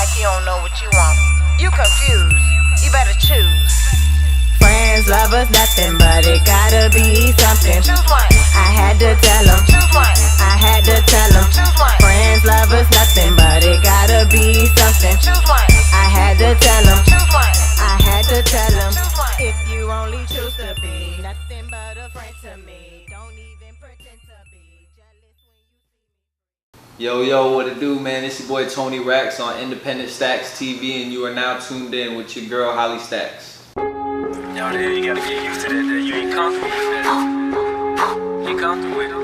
like you don't know what you want. You confused, you better choose. Friends, lovers, nothing, but it gotta be something. Choose one. I had to tell them. Choose one. I had to tell them. Choose one. Friends, lovers, nothing, but it gotta be something. Choose one. I had to tell them. Choose one. I had to tell them. Choose one. If you only choose to be nothing but a friend to me, don't even pretend to be jealous when you see me. Yo, what it do, man? It's your boy Toni Racks on Independent Stacks TV, and you are now tuned in with your girl Holly Stacks. Yo, dude, you gotta get used to that. You ain't comfortable with that. You comfortable with it.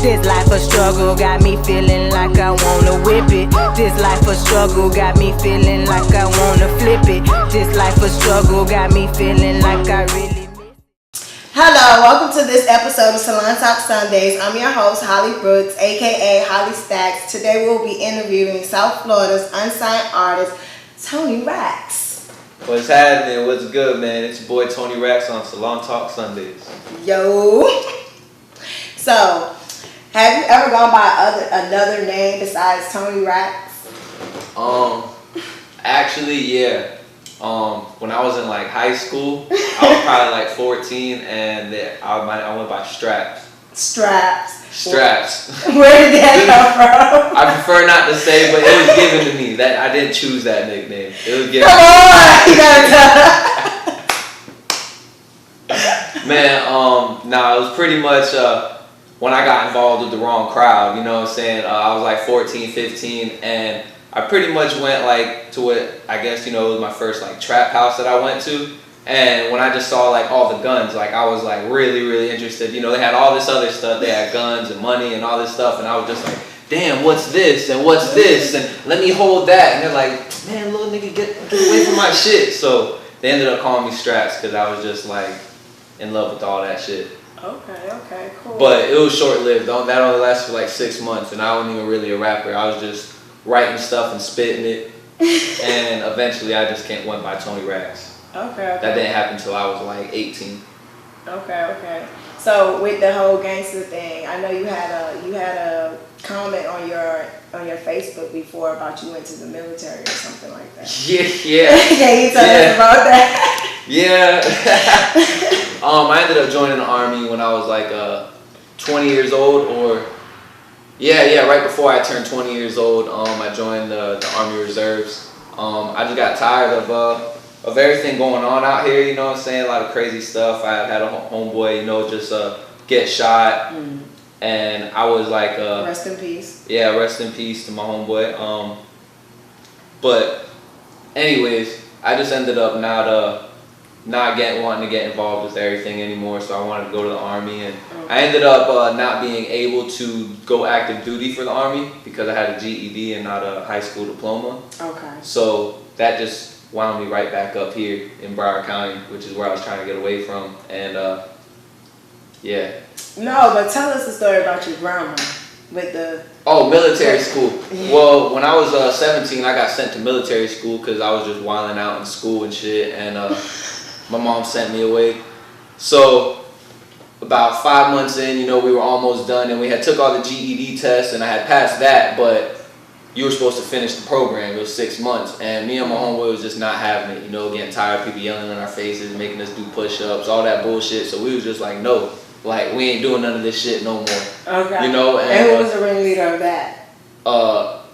This life a struggle got me feeling like I wanna whip it. This life a struggle got me feeling like I wanna flip it. This life a struggle got me feeling like I really miss it. Hello, welcome to this episode of Salon Talk Sundays. I'm your host, Holly Brooks, aka Holly Stacks. Today we'll be interviewing South Florida's unsigned artist, Toni Racks. What's happening? What's good, man? It's your boy Toni Racks on Salon Talk Sundays. Yo. So, have you ever gone by another name besides Toni Racks? Actually, yeah. When I was in like high school, I was probably like 14, and I went by Straps. Straps. Where did that come from? I prefer not to say, but it was given to me. That I didn't choose that nickname. It was given. Come on, you gotta tell. Man, it was pretty much when I got involved with the wrong crowd, you know what I'm saying? I was like 14, 15, and I pretty much went like to what I guess, it was my first like trap house that I went to. And when I just saw like all the guns, like I was like really, really interested. They had all this other stuff. They had guns and money and all this stuff, and I was just like, damn, what's this and what's this, and let me hold that. And they're like, man, little nigga, get away from my shit. So they ended up calling me Straps because I was just like in love with all that shit. Okay, cool. But it was short-lived. That only lasted for like 6 months, and I wasn't even really a rapper. I was just writing stuff and spitting it, and eventually I just went by Toni Racks. Okay. That didn't happen until I was like 18. Okay. So with the whole gangster thing, I know you had a comment on your Facebook before about you went to the military or something like that. Yeah. Can you tell us about that? Yeah. I ended up joining the Army when I was like 20 years old, or right before I turned 20 years old. I joined the Army Reserves. I just got tired of everything going on out here, you know what I'm saying? A lot of crazy stuff. I had a homeboy, just get shot, and I was like, rest in peace. Yeah, rest in peace to my homeboy. But anyways, I just ended up not wanting to get involved with everything anymore, so I wanted to go to the Army, and I ended up not being able to go active duty for the Army because I had a GED and not a high school diploma. Okay. So that just wound me right back up here in Broward County, which is where I was trying to get away from, and yeah. No, but tell us the story about your grandma with the... Oh, military school. Yeah. Well, when I was 17, I got sent to military school because I was just wilding out in school and shit, and my mom sent me away. So about 5 months in, we were almost done, and we had took all the GED tests, and I had passed that, but you were supposed to finish the program. It was 6 months, and me and my homeboy was just not having it, getting tired of people yelling in our faces, making us do push-ups, all that bullshit. So we was just like, no, like we ain't doing none of this shit no more. Okay. And who was the ringleader of that?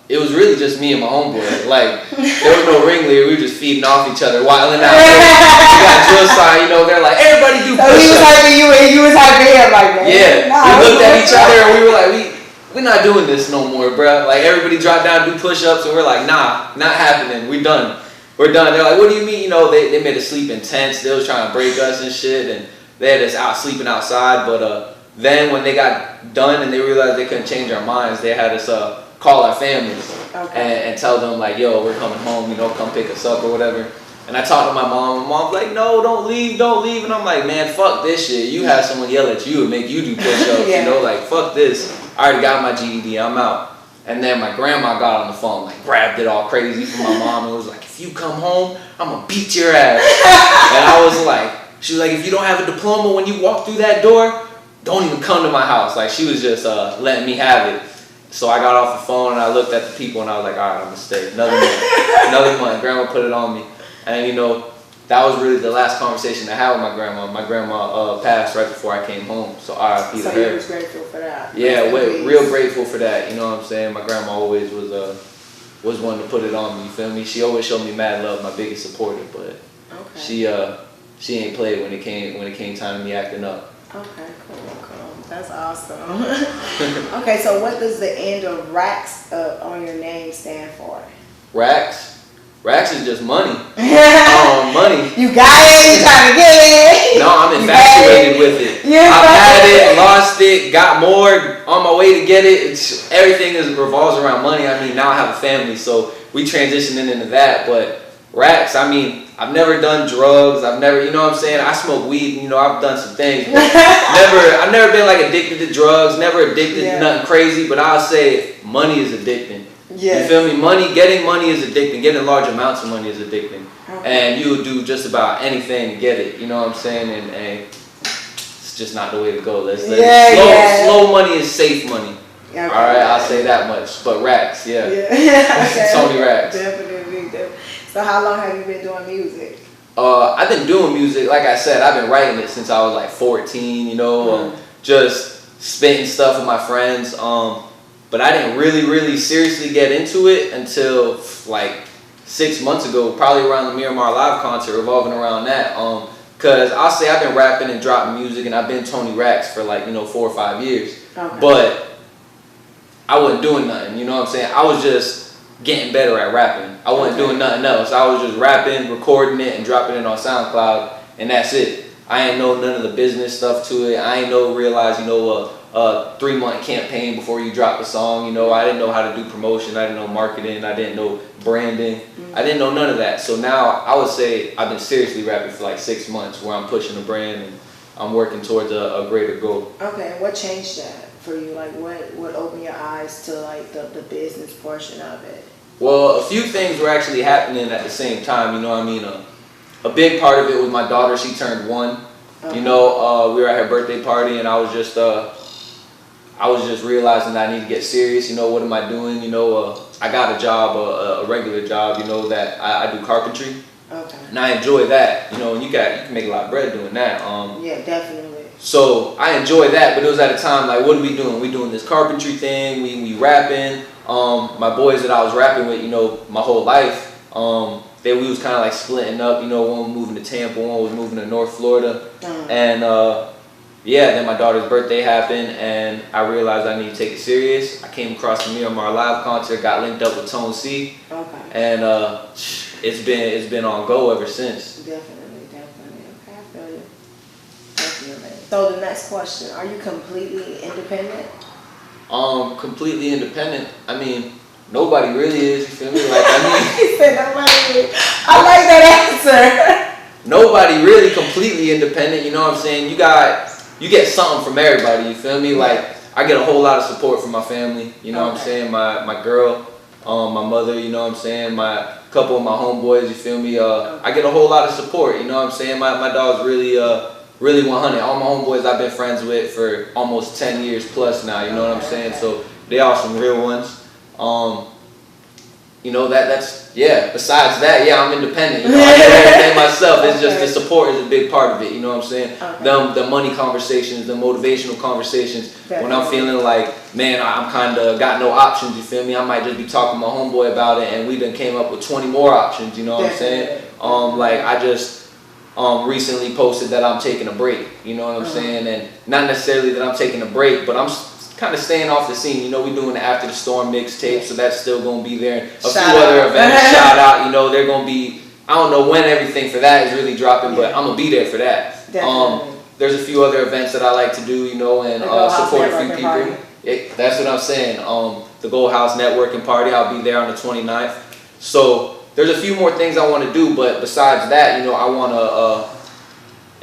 It was really just me and my homeboy. Like, there was no ringleader. We were just feeding off each other, wilding out. We got drill sign, they're like, everybody do push-ups. So he was hyping you and you was hyping him like that. Yeah. We looked at each other and we were like, we're not doing this no more, bruh. Like, everybody dropped down, do push-ups, and we're like, nah, not happening. We're done. They're like, what do you mean? They made us sleep in tents. They was trying to break us and shit, and they had us out sleeping outside. But then when they got done and they realized they couldn't change our minds, they had us call our families and tell them like, yo, we're coming home, come pick us up or whatever. And I talked to my mom. My mom's like, no, don't leave. And I'm like, man, fuck this shit. You have someone yell at you and make you do push-ups, Yeah. you know, like, fuck this. I already got my GED, I'm out. And then my grandma got on the phone, like, grabbed it all crazy from my mom and was like, if you come home, I'm gonna beat your ass. And I was like, she was like, if you don't have a diploma when you walk through that door, don't even come to my house. Like, she was just letting me have it. So I got off the phone and I looked at the people and I was like, all right, I'm gonna stay. Another month. Grandma put it on me. And, you know, that was really the last conversation I had with my grandma. My grandma passed right before I came home, so R.I.P. to her. So you was grateful for that. Yeah, real grateful for that. You know what I'm saying? My grandma always was one to put it on me. You feel me? She always showed me mad love, my biggest supporter. But she ain't played when it came time to me acting up. Okay, cool. That's awesome. Okay, so what does the end of Racks on your name stand for? Racks? Racks is just money. Money. You got it, you trying to get it. No, I'm infatuated with it. I've had it, lost it, got more, on my way to get it. Everything revolves around money. I mean, now I have a family, so we transitioning into that. But Racks, I mean, I've never done drugs. I've never, you know what I'm saying? I smoke weed, you know, I've done some things. But I've never been like addicted to drugs, never addicted to nothing crazy. But I'll say money is addicting. You feel me? Getting money is addicting. Getting large amounts of money is addicting. And you'll do just about anything to get it. You know what I'm saying? And it's just not the way to go. Slow money is safe money. Okay. All right, I'll say that much. But Racks, okay. Toni Racks. Definitely. So how long have you been doing music? I've been doing music. Like I said, I've been writing it since I was like 14. You know, just spitting stuff with my friends. But I didn't really seriously get into it until like 6 months ago, probably around the Miramar Live concert, revolving around that. Cause I'll say I've been rapping and dropping music, and I've been Toni Racks for like 4 or 5 years. Okay. But I wasn't doing nothing. You know what I'm saying? I was just getting better at rapping. I wasn't doing nothing else. I was just rapping, recording it, and dropping it on SoundCloud, and that's it. I ain't know none of the business stuff to it. I ain't realize a 3-month campaign before you drop a song. You know, I didn't know how to do promotion. I didn't know marketing. I didn't know branding. I didn't know none of that. So now I would say I've been seriously rapping for like 6 months, where I'm pushing a brand and I'm working towards a greater goal. Okay, and what changed that for you? Like what opened your eyes to like the business portion of it? Well, a few things were actually happening at the same time. You know what I mean? A big part of it was my daughter. She turned 1. You know, we were at her birthday party, and I was just realizing that I need to get serious. You know, what am I doing? You know, I got a job, a regular job, you know, that I do carpentry. Okay. And I enjoy that, you know, and you can make a lot of bread doing that. Yeah, definitely. So I enjoy that, but it was at a time like, what are we doing? We doing this carpentry thing, we rapping. My boys that I was rapping with, you know, my whole life, we was kind of like splitting up, you know, one was moving to Tampa, one was moving to North Florida. And then my daughter's birthday happened, and I realized I need to take it serious. I came across the Miramar Live concert, got linked up with Tone C, and it's been on go ever since. Definitely. Okay, I feel you. Definitely. So the next question: are you completely independent? Completely independent. I mean, nobody really is. You feel me? Like he said nobody. I like that answer. Nobody really completely independent. You know what I'm saying? You get something from everybody, you feel me? Like, I get a whole lot of support from my family, you know what I'm saying? My girl, my mother, you know what I'm saying? My couple of my homeboys, you feel me? I get a whole lot of support, you know what I'm saying? My dog's really 100. All my homeboys I've been friends with for almost 10 years plus now, you know what I'm saying? So they are some real ones. You know, besides that, I'm independent. You know, I do everything myself. It's just the support is a big part of it. You know what I'm saying? The money conversations, the motivational conversations. When I'm feeling like, man, I'm kind of got no options, you feel me? I might just be talking to my homeboy about it, and we done came up with 20 more options, you know what I'm saying? Like, I just recently posted that I'm taking a break, you know what I'm saying? And not necessarily that I'm taking a break, but I'm kind of staying off the scene. You know, we're doing the After the Storm mixtape, so that's still going to be there. A few other events, shout out, you know, they're going to be, I don't know when everything for that is really dropping, but I'm going to be there for that. There's a few other events that I like to do, you know, and support a few people. That's what I'm saying. The Gold House Networking Party, I'll be there on the 29th. So there's a few more things I want to do, but besides that, you know, I want to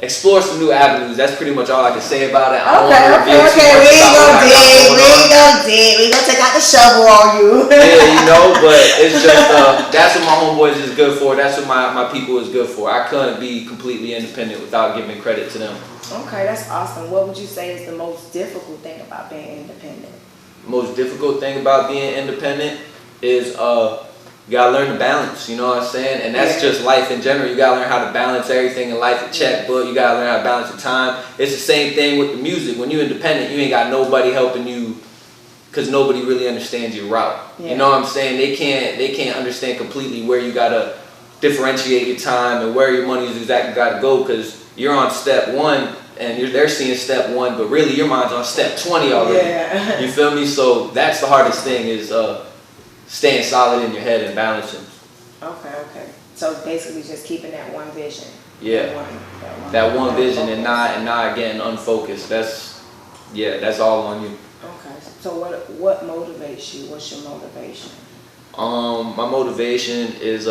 explore some new avenues. That's pretty much all I can say about it. Okay. We ain't gonna dig. We gonna take out the shovel on you. Yeah, you know, but it's just that's what my homeboys is good for. That's what my people is good for. I couldn't be completely independent without giving credit to them. Okay, that's awesome. What would you say is the most difficult thing about being independent? Most difficult thing about being independent is you gotta learn to balance, you know what I'm saying? And that's just life in general. You gotta learn how to balance everything in life, a checkbook. You gotta learn how to balance your time. It's the same thing with the music. When you're independent, you ain't got nobody helping you because nobody really understands your route. You know what I'm saying? They can't understand completely where you gotta differentiate your time and where your money is exactly gotta go, because you're on step one and they're seeing step one, but really your mind's on step 20 already. You feel me? So that's the hardest thing is staying solid in your head and balancing. Okay. So basically just keeping that one vision. Yeah. That one vision and not getting unfocused. That's all on you. Okay. So what motivates you? What's your motivation? My motivation is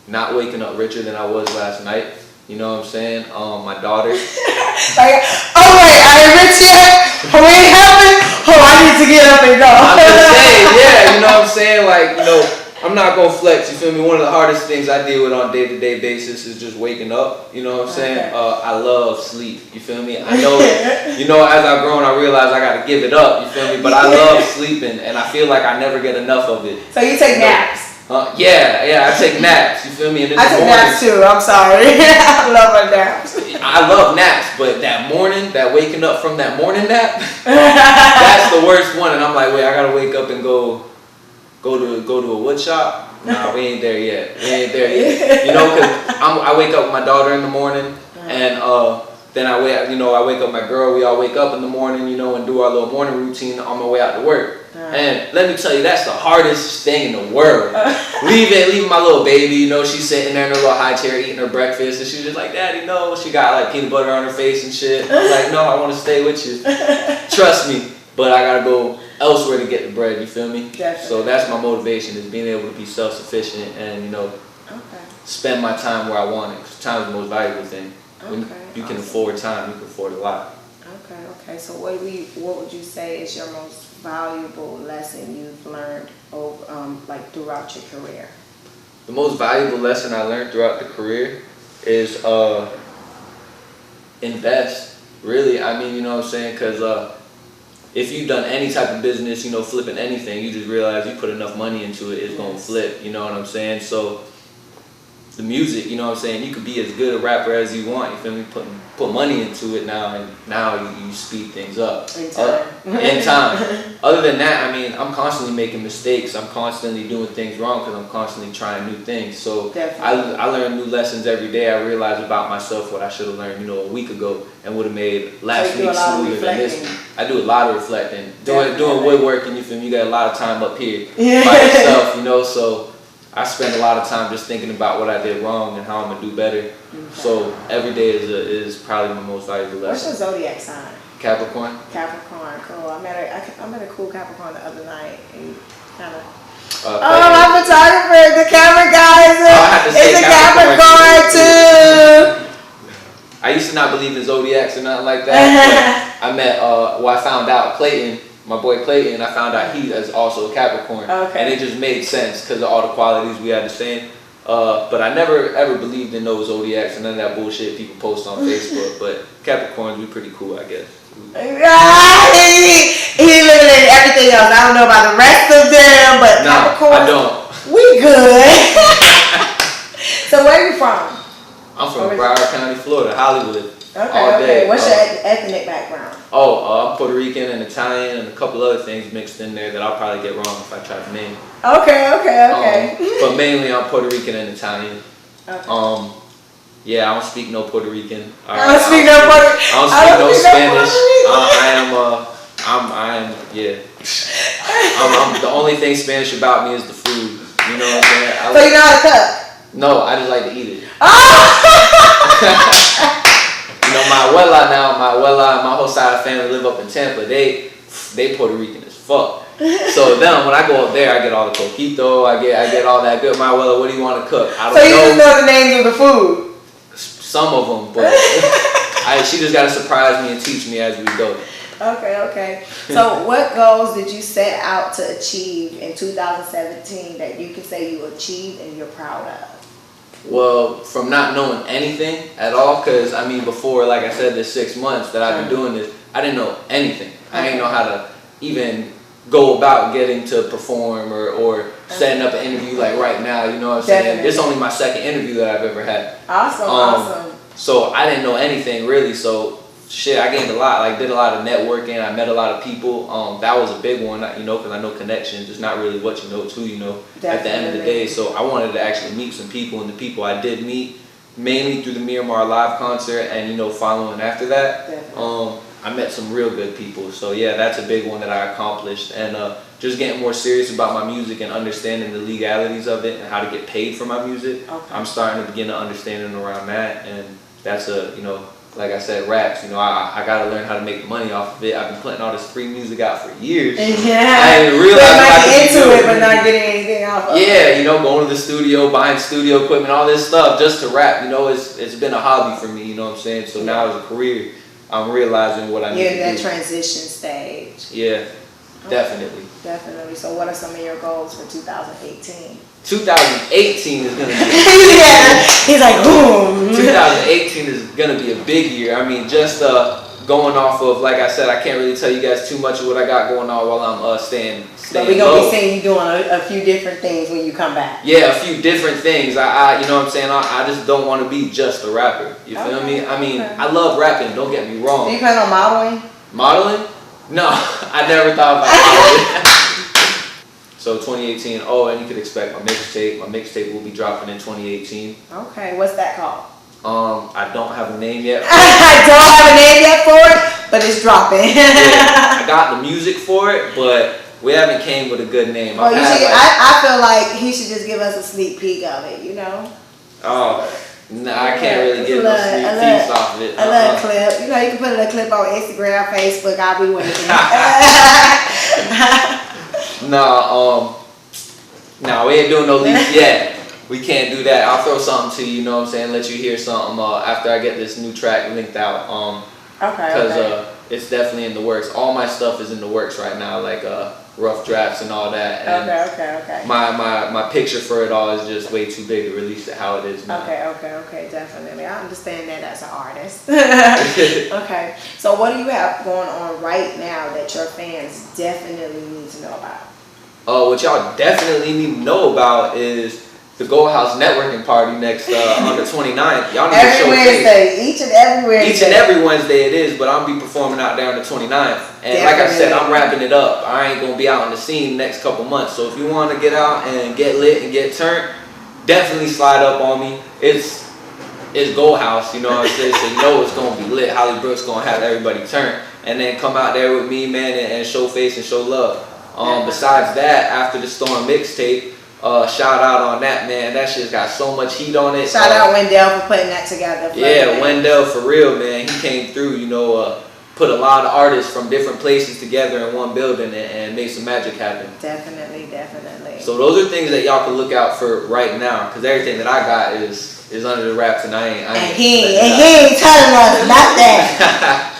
not waking up richer than I was last night. You know what I'm saying? My daughter. Like, oh wait, I ain't rich yet. Oh, we ain't helping. Oh, I need to get up and go. I'm just saying, yeah. You know what I'm saying? Like, you know, I'm not gonna flex. You feel me? One of the hardest things I deal with on a day-to-day basis is just waking up. You know what I'm saying? I love sleep. You feel me? I know, you know, as I've grown, I realize I gotta give it up. You feel me? But I love sleeping, and I feel like I never get enough of it. So you take naps? Yeah, I take naps. You feel me? And I take naps too. I'm sorry. I love my naps. I love naps, but that waking up from that morning nap, that's the worst one. And I'm like, wait, I gotta wake up and go to a wood shop. Nah, we ain't there yet. You know, cause I wake up with my daughter in the morning, and then I wake up my girl. We all wake up in the morning, you know, and do our little morning routine on my way out to work. And let me tell you, that's the hardest thing in the world. Leaving my little baby, you know, she's sitting there in her little high chair eating her breakfast, and she's just like, Daddy, no. She got like peanut butter on her face and shit. I'm like, no, I want to stay with you. Trust me, but I gotta go elsewhere to get the bread. You feel me? Definitely. So that's my motivation, is being able to be self-sufficient and, you know, spend my time where I want it. 'Cause time is the most valuable thing. When you can afford time, you can afford a lot. Okay. So what would you say is your most valuable lesson you've learned over, like throughout your career? The most valuable lesson I learned throughout the career is invest. Really, I mean, you know what I'm saying? Because if you've done any type of business, you know, flipping anything, you just realize you put enough money into it, it's going to flip. You know what I'm saying? So the music, you know what I'm saying, you could be as good a rapper as you want, you feel me, put money into it now, and now you speed things up. In time. Other than that, I mean, I'm constantly making mistakes, I'm constantly doing things wrong because I'm constantly trying new things. So I learn new lessons every day. I realize about myself what I should have learned, you know, a week ago, and would have made last week smoother than this week. I do a lot of reflecting, doing woodworking, you feel me, you got a lot of time up here by yourself, you know, so I spend a lot of time just thinking about what I did wrong and how I'm gonna do better. So every day is probably my most valuable lesson. What's your zodiac sign? Capricorn. Capricorn, cool. I met a cool Capricorn the other night, and kind of. My photographer, the camera guy is a Capricorn too. I used to not believe in zodiacs or nothing like that. But I met, I found out Clayton. My boy Clayton, I found out he is also a Capricorn. And it just made sense because of all the qualities we had the same. But I never ever believed in those zodiacs and none of that bullshit people post on Facebook. But Capricorns, we pretty cool, I guess. He eliminated everything else. I don't know about the rest of them, but Capricorn, I don't. We good. So where are you from? I'm from Broward County, Florida, Hollywood. Okay. What's your ethnic background? I'm Puerto Rican and Italian and a couple other things mixed in there that I'll probably get wrong if I try to name. Okay. But mainly I'm Puerto Rican and Italian. Okay. Yeah, I don't speak no Puerto Rican. I don't speak no Spanish. I'm the only thing Spanish about me is the food. You know what I'm saying? So you're not a cook? No, I just like to eat it. Oh! You know, my abuela, my whole side of the family live up in Tampa. They Puerto Rican as fuck. So then when I go up there, I get all the coquito, I get all that good. What do you want to cook? I don't So you know. just know the names of the food? Some of them, but she just got to surprise me and teach me as we go. Okay. So what goals did you set out to achieve in 2017 that you can say you achieved and you're proud of? Well, from not knowing anything at all, because I mean before, like I said, this 6 months that I've been doing this, I didn't know anything. I didn't know how to even go about getting to perform or setting up an interview like right now, you know what I'm saying? This is only my second interview that I've ever had. Awesome. So I didn't know anything really, so I gained a lot, like did a lot of networking, I met a lot of people. That was a big one, you know, because I know connections, it's not really what you know, it's who you know at the end of the day. So I wanted to actually meet some people, and the people I did meet, mainly through the Miramar live concert and, you know, following after that, I met some real good people. So yeah, that's a big one that I accomplished. And just getting more serious about my music and understanding the legalities of it and how to get paid for my music. I'm starting to begin to understanding around that, and that's you know, like I said, raps, you know, I got to learn how to make money off of it. I've been putting all this free music out for years. Yeah. I didn't realize I might into it, but not getting anything off of it. Yeah, you know, going to the studio, buying studio equipment, all this stuff just to rap, you know, it's been a hobby for me, you know what I'm saying? So now as a career, I'm realizing what I need to do. You're in that transition stage. Yeah, definitely. Definitely. So what are some of your goals for 2018? 2018 is going to be he's like, boom. 2018 is going to be a big year. I mean, just going off of, like I said, I can't really tell you guys too much of what I got going on while I'm staying So we're going to be seeing you doing a few different things when you come back. Yeah, a few different things. I you know what I'm saying? I just don't want to be just a rapper. You feel me? I mean, I love rapping, don't get me wrong. Do you plan on modeling? Modeling? No, I never thought about modeling. So 2018, and you could expect my mixtape. My mixtape will be dropping in 2018. Okay, what's that called? I don't have a name yet. I don't have a name yet for it, but it's dropping. Yeah, I got the music for it, but we haven't came with a good name. I feel like he should just give us a sneak peek of it, you know? Oh, no, I can't really get no sneak peeks off of it. A little clip. You know, you can put a little clip on Instagram, Facebook. I'll be waiting. No, we ain't doing no leaks yet. We can't do that. I'll throw something to you, you know what I'm saying? Let you hear something after I get this new track linked out. Because it's definitely in the works. All my stuff is in the works right now, like rough drafts and all that. And okay. My picture for it all is just way too big to release it how it is now. Okay, definitely. I understand that as an artist. Okay, so what do you have going on right now that your fans definitely need to know about? What y'all definitely need to know about is the Gold House networking party next on the 29th. Y'all need to show Wednesday, each and every Wednesday. Each and every Wednesday it is, but I'll be performing out there on the 29th. And like I said, I'm wrapping it up. I ain't gonna be out on the scene next couple months. So if you want to get out and get lit and get turned, definitely slide up on me. It's Gold House, you know what I'm saying? So you know it's gonna be lit. Holly Brooks gonna have everybody turned, and then come out there with me, man, and show face and show love. Besides that, after the Storm mixtape, shout out on that, man. That shit's got so much heat on it. Shout out Wendell for putting that together. Yeah, Wendell for real, man. He came through, you know, put a lot of artists from different places together in one building and made some magic happen. Definitely. So those are things that y'all can look out for right now, because everything that I got is under the wraps, and I ain't he ain't telling us not that.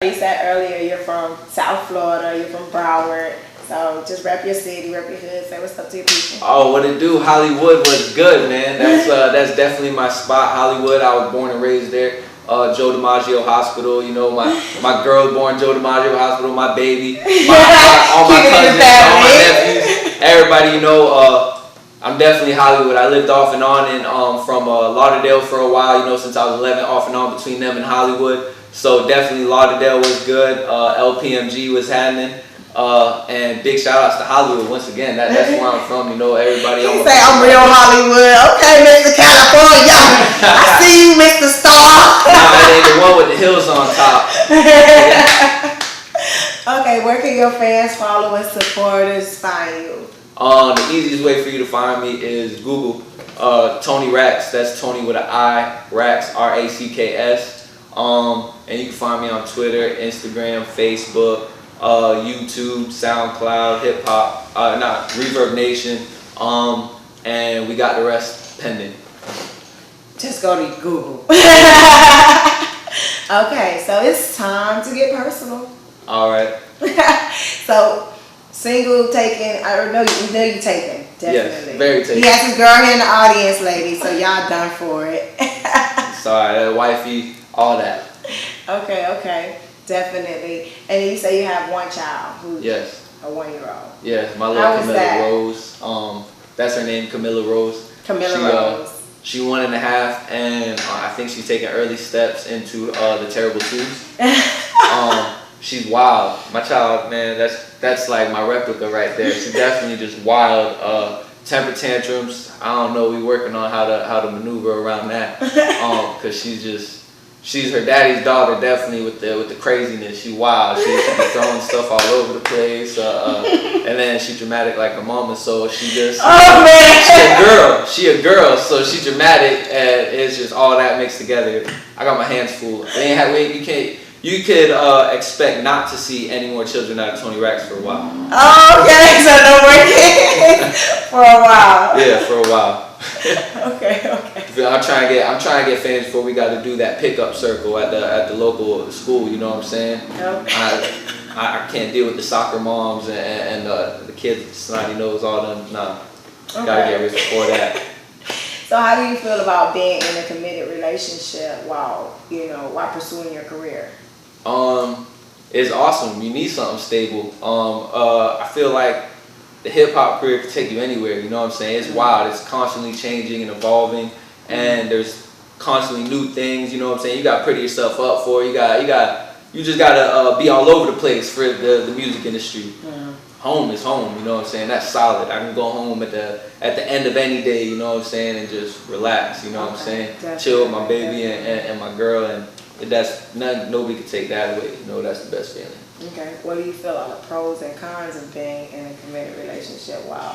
You said earlier you're from South Florida, you're from Broward, so just rep your city, rep your hood, say what's up to your people. Oh, what it do? Hollywood was good, man. That's definitely my spot. Hollywood, I was born and raised there. Joe DiMaggio Hospital, you know, my girl born Joe DiMaggio Hospital, my baby, all my cousins, all my nephews, everybody, you know. I'm definitely Hollywood. I lived off and on from Lauderdale for a while, you know, since I was 11, off and on between them and Hollywood. So definitely Lauderdale was good. LPMG was happening. And big shout outs to Hollywood once again. That's where I'm from, you know, everybody. You say I'm real Hollywood. Okay, Mr. California. I see you, Mr. Star. Nah, it ain't the one with the hills on top. Okay, where can your fans, followers, supporters find you? The easiest way for you to find me is Google Toni Racks. That's Toni with an I, Racks, Racks. And you can find me on Twitter, Instagram, Facebook. YouTube, SoundCloud, hip hop, not Reverb Nation, and we got the rest pending. Just go to Google. Okay, so it's time to get personal. All right. So, single, taken, I know you taken, definitely. Yes, very taken. He has his girl here in the audience, ladies, so y'all done for it. Sorry, that wifey, all that. Okay, definitely. And you say you have one child who's Yes. a 1-year-old. Yes, my little How was Camilla that? Rose. That's her name, Camilla Rose. Camilla Rose. She's 1.5, and I think she's taking early steps into the terrible twos. She's wild. My child, man, that's like my replica right there. She's definitely just wild. Temper tantrums. I don't know. We working on how to maneuver around that. Cause she's her daddy's daughter, definitely with the craziness. She wild. She be throwing stuff all over the place. And then she dramatic like her mama, so she just she a girl, so she dramatic, and it's just all that mixed together. I got my hands full. You could expect not to see any more children out of Toni Racks for a while. Okay, so no more kids for a while. Yeah, for a while. Okay. I'm trying to get fans before we got to do that pickup circle at the local school. You know what I'm saying? Okay. I can't deal with the soccer moms and the kids with the snotty nose, all them. Nah, gotta get rid before that. So how do you feel about being in a committed relationship while pursuing your career? It's awesome. You need something stable. I feel like the hip hop career could take you anywhere. You know what I'm saying? It's wild. It's constantly changing and evolving, and there's constantly new things. You know what I'm saying? You got to pretty yourself up for it. You just gotta be all over the place for the music industry. Home is home. You know what I'm saying? That's solid. I can go home at the end of any day. You know what I'm saying? And just relax. You know what I'm saying? Definitely. Chill with my baby and my girl, and nobody can take that away. You know, that's the best feeling. Okay. What do you feel are the pros and cons of being in a committed relationship while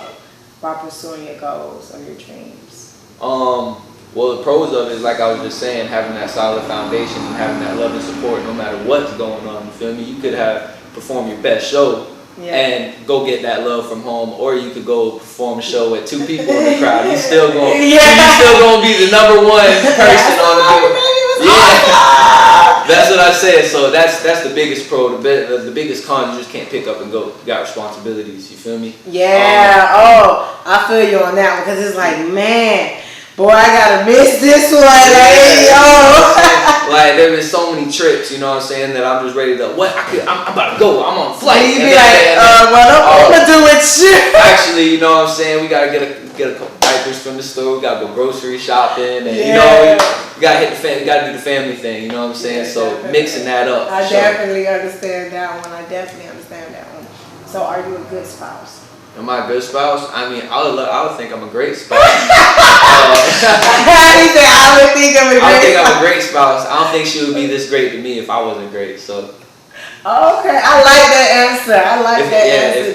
pursuing your goals or your dreams? Well, the pros of it is, like I was just saying, having that solid foundation and having that love and support no matter what's going on. You feel me? You could perform your best show and go get that love from home, or you could go perform a show with 2 people in the crowd. You still gonna be the number 1 person on the bill. That's what I said. So that's the biggest pro. The biggest con, you just can't pick up and go. You got responsibilities. You feel me? Yeah. I feel you on that one, because it's like, man, boy, I gotta miss this one. Like, there been so many trips, you know what I'm saying, that I'm just ready to, I'm about to go, I'm on a flight. You be like, what I'm gonna do with you? Actually, you know what I'm saying, we gotta get a couple diapers from the store, we gotta go grocery shopping, and you gotta do the family thing, you know what I'm saying, so definitely. Mixing that up. I definitely understand that one. So are you a good spouse? Am I a good spouse? I mean, I would think I'm a great spouse. I would think I'm a great spouse. I don't think she would be this great to me if I wasn't great. So. Okay, I like that answer.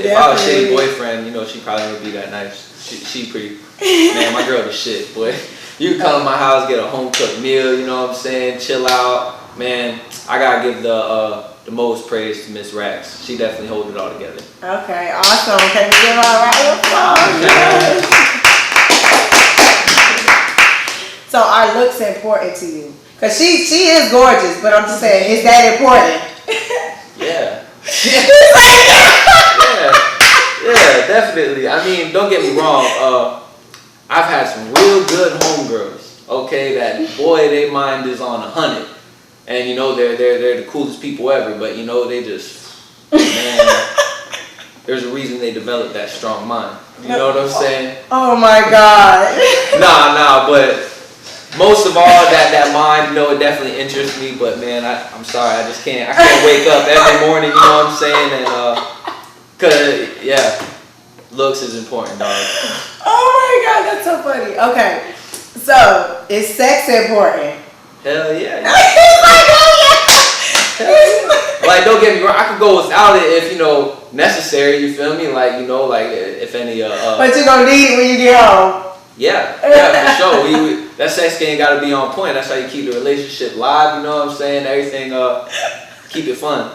If I was a shitty boyfriend, she probably wouldn't be that nice. She pretty. Man, my girl the shit, boy. You can come to my house, get a home cooked meal. You know what I'm saying? Chill out, man. I gotta give the most praise to Miss Racks. She definitely holds it all together. Okay, awesome. Can we give her a round of applause? So are looks important to you? Because she is gorgeous, but I'm just saying, is that important? Yeah, definitely. I mean, don't get me wrong. I've had some real good homegirls. Okay, that boy, their mind is on 100. And they're the coolest people ever, but they just, man, there's a reason they developed that strong mind. You know what I'm saying? Oh my God. Nah, but most of all, that mind, it definitely interests me, but man, I'm sorry, I can't wake up every morning, you know what I'm saying, and looks is important, dog. Oh my God, that's so funny. Okay, so is sex important? Hell yeah. Like, don't get me wrong, I could go without it if, necessary, you feel me? Like, if any, But you're gonna need it when you get home. Yeah, for sure. That sex game gotta be on point. That's how you keep the relationship live, you know what I'm saying? Everything, keep it fun.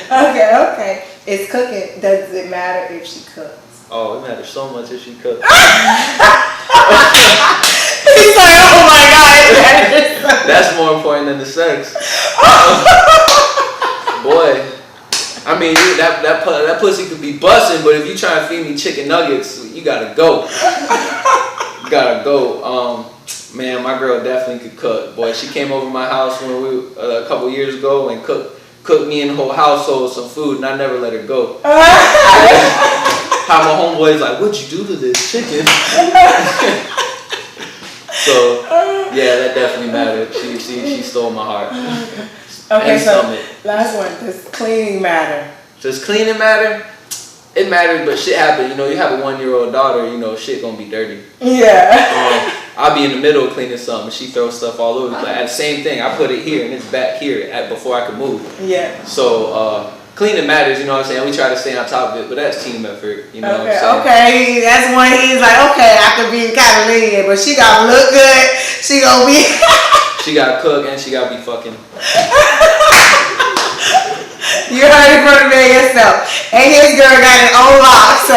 Okay. It's cooking. Does it matter if she cooks? Oh, it matters so much if she cooks. He's like, oh my God, it matters. That's more important than the sex. Boy, I mean, that pussy could be busting, but if you try to feed me chicken nuggets, you gotta go. You gotta go. Man, my girl definitely could cook. Boy, she came over my house when a couple years ago and cooked me and the whole household some food, and I never let her go. How my homeboy's like, what'd you do to this chicken? So, yeah, that definitely mattered. She stole my heart. Okay, so last one. Does cleaning matter? Does cleaning matter? It matters, but shit happens. You know, you have a 1-year-old daughter, you know, shit gonna be dirty. Yeah. I'll be in the middle of cleaning something, and she throws stuff all over. Like, the same thing, I put it here, and it's back here before I can move. Yeah. So, cleaning matters, you know what I'm saying? We try to stay on top of it, but that's team effort, you know what I'm saying? Okay, that's when he's like, okay, I could be kind of lenient, but she gotta look good. She gonna be. She gotta cook and she gotta be fucking. You heard it from the man yourself. And his girl got it on lock, so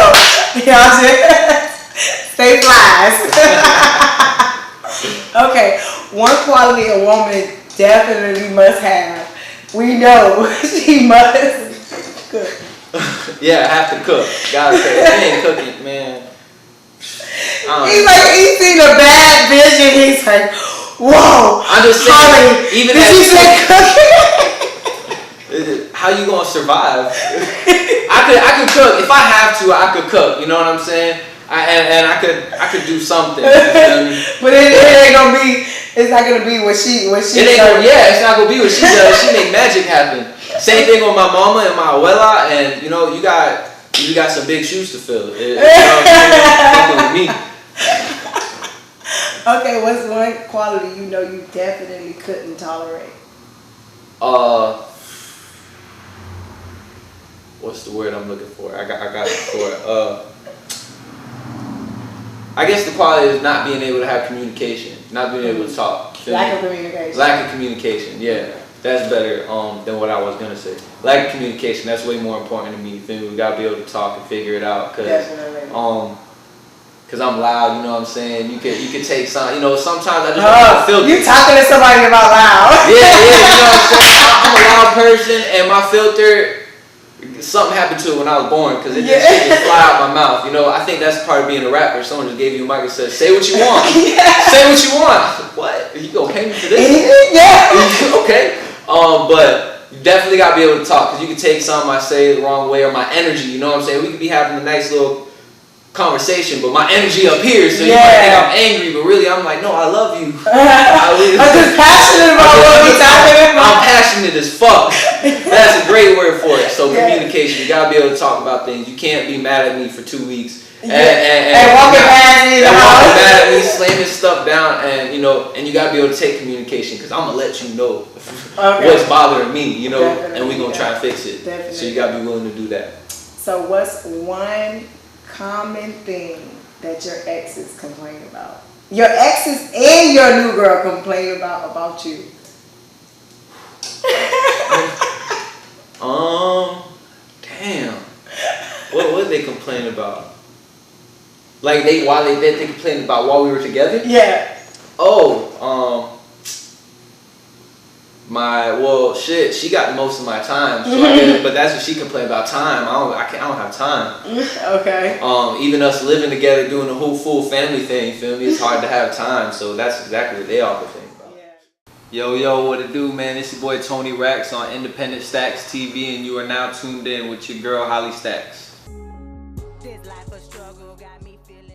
y'all just stay flies. Okay, one quality a woman definitely must have. We know she must cook. Yeah, I have to cook. Gotta cook. If you ain't cooking, man. He's like, he seen a bad vision. He's like, whoa. I'm just saying, even did you say cooking? How you gonna survive? I could cook if I have to. I could cook. You know what I'm saying? I could do something. You feel me? But it ain't gonna be. It's not gonna be what she. It's not gonna be what she does. She make magic happen. Same thing with my mama and my abuela, and you know you got some big shoes to fill. You know what I'm saying? With me. Okay, what's one quality you know you definitely couldn't tolerate? What's the word I'm looking for? I got it for it. I guess the quality is not being able to have communication, not being able to talk. Lack of communication. Lack of communication, yeah. That's better than what I was gonna say. Lack of communication, that's way more important to me. You feel me? We gotta be able to talk and figure it out. Definitely. Cause I'm loud, you know what I'm saying? You could take some, you know, sometimes I just want to filter. You talking to somebody about loud. Yeah, you know what I'm saying? I'm a loud person and my filter, something happened to it when I was born because it just fly out my mouth. You know, I think that's part of being a rapper. Someone just gave you a mic and said, say what you want. Say what you want. I said, what? You gonna pay me for this? Yeah. Okay. But you definitely gotta be able to talk because you can take something I say the wrong way or my energy. You know what I'm saying? We could be having a nice little conversation, but my energy up here, so you might think I'm angry, but really I'm like, no, I love you. I'm just passionate about what we're talking about. I'm passionate as fuck. That's a great word for it. So communication, you gotta be able to talk about things. You can't be mad at me for 2 weeks and walking past me, walking mad at me, slamming stuff down, and you know, and you gotta be able to take communication because I'm gonna let you know what's bothering me, you know, and we gonna try to fix it. Definitely. So you gotta be willing to do that. So what's one common thing that your exes complain about? Your exes and your new girl complain about you. Damn. What did they complain about? Like they complained about while we were together? Yeah. She got most of my time, so I get it, but that's what she complained about, time. I don't have time. Okay. Even us living together, doing the whole full family thing, you feel me? It's hard to have time, so that's exactly what they all complain about. Yeah. Yo, what it do, man? It's your boy Toni Racks on Independent Stacks TV, and you are now tuned in with your girl Holly Stacks. This life a struggle got me feeling